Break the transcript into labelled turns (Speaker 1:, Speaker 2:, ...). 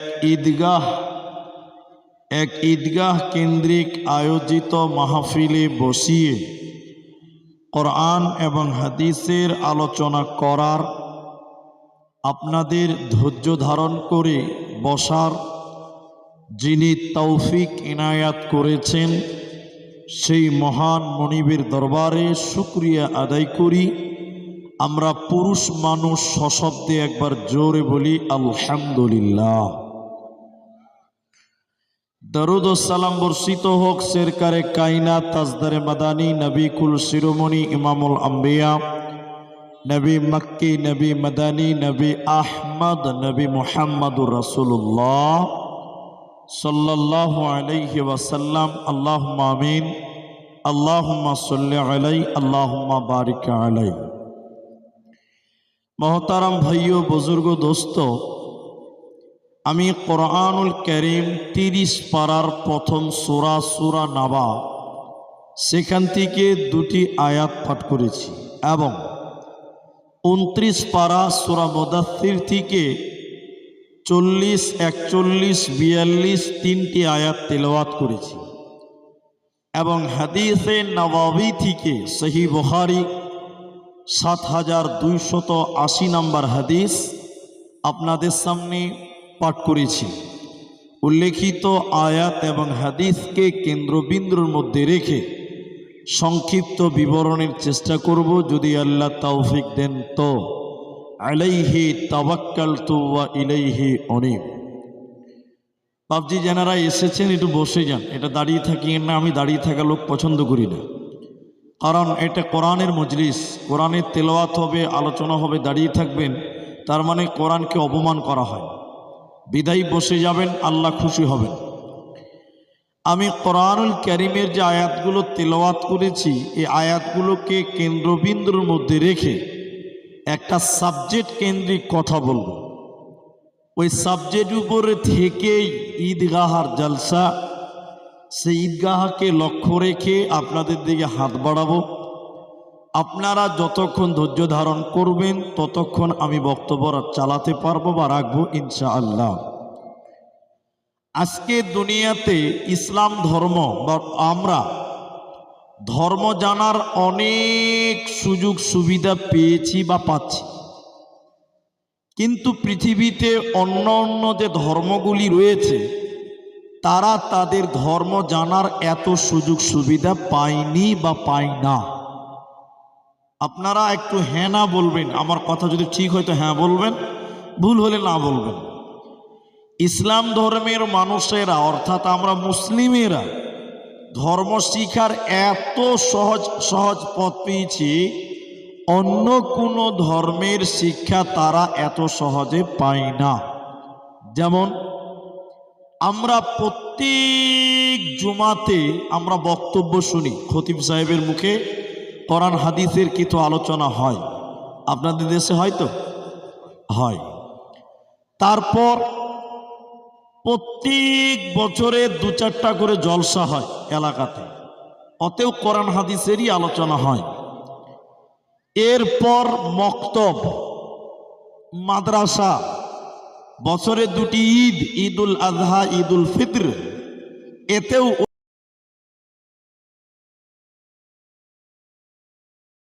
Speaker 1: ঈদগাহ কেন্দ্রিক আয়োজিত মাহফিলে বসিয়ে কোরআন এবং হাদিসের আলোচনা করার, আপনাদের ধৈর্য ধারণ করে বসার যিনি তৌফিক ইনায়াত করেছেন, সেই মহান মনিবের দরবারে শুকরিয়া আদায় করি। আমরা পুরুষ মানুষ সশব্দে একবার জোরে বলি আলহামদুলিল্লাহ। দরুদ ও সালাম বর্ষিত হোক সরকারে কায়নাত তাজদারে মাদানী নবী কুল শিরোমণি ইমামুল আম্বিয়া নবী মক্কি নবী মাদানী নবী আহমদ নবী মুহাম্মদুর রাসূলুল্লাহ সাল্লাল্লাহু আলাইহি ওয়াসাল্লাম। আল্লাহুম্মা আমিন। আল্লাহুম্মা সাল্লি আলাইহি আল্লাহুম্মা বারিক আলাইহি। মোহতারাম ভাইও বুজুর্গ দোস্ত, আমি কোরআনুল কারীম 30 পারার প্রথম সূরা নাবা, সেখান থেকে 2টি আয়াত পাঠ করেছি এবং 29 পারা সূরা মুদাথথির থেকে 40, 41, 42 3টি আয়াত তেলাওয়াত করেছি এবং হাদিসে নববী থেকে সহিহ বুখারী 7280 নম্বর হাদিস আপনাদের সামনে পাঠ করেছি। উল্লেখিত আয়াত এবং হাদিসকে কেন্দ্রবিন্দুর মধ্যে রেখে সংক্ষিপ্ত বিবরণের চেষ্টা করব, যদি আল্লাহ তৌফিক দেন তো। আলাইহি তাওয়াক্কালতু ওয়া ইলাইহি উনীব। বাবজি যারা এসেছেন একটু বসে যান, এটা দাঁড়িয়ে থাকি না, আমি দাঁড়িয়ে থাকা লোক পছন্দ করি না, কারণ এটা কোরআনের মজলিস, কোরআনের তেলাওয়াত হবে, আলোচনা হবে, দাঁড়িয়ে থাকবেন তার মানে কোরআনকে অপমান করা হয়। বিদায় বসে যাবেন, আল্লাহ খুশি হবেন। আমি কোরআনুল কারীমের যে আয়াতগুলো তেলাওয়াত করেছি, এই আয়াতগুলোকে কেন্দ্রবিন্দুর মধ্যে রেখে একটা সাবজেক্ট কেন্দ্রিক কথা বলবো। ওই সাবজেক্ট উপরে থেকেই ঈদগাহার জলসা, সেই ঈদগাহকে লক্ষ্য রেখে আপনাদের দিকে হাত বাড়াবো। আপনারা যতক্ষণ ধৈর্য ধারণ করবেন ততক্ষণ আমি বক্তব্য চালাতে পারবো বা রাখবো ইনশাআল্লাহ। আজকে দুনিয়াতে ইসলাম ধর্ম বা আমরা ধর্ম জানার অনেক সুযোগ সুবিধা পেয়েছি বা পাচ্ছি, কিন্তু পৃথিবীতে অন্য অন্য যে ধর্মগুলি রয়েছে তারা তাদের ধর্ম জানার এত সুযোগ সুবিধা পায়নি বা পায় না। আপনারা একটু হ্যাঁ না বলবেন, আমার কথা যদি ঠিক হয় তো হ্যাঁ বলবেন, ভুল হলে না বলবেন। ইসলাম ধর্মের মানুষেরা অর্থাৎ আমরা মুসলিমেরা ধর্ম শিখার এত সহজ পথ পেয়েছি, অন্য কোনো ধর্মের শিক্ষা তারা এত সহজে পায় না। যেমন আমরা প্রত্যেক জুমাতে আমরা বক্তব্য শুনি, খতিব সাহেবের মুখে কোরআন হাদিসের কিছু আলোচনা হয়। আপনাদের দেশে হয়তো হয়। তারপর প্রত্যেক বছরে 2-4টা করে জলসা হয় এলাকাতে, অতেও কোরআন হাদিসেরই আলোচনা হয়। এরপর মক্তব, মাদ্রাসা, বছরে 2টি ঈদ, ঈদুল আজহা, ঈদুল ফিতর, এতেও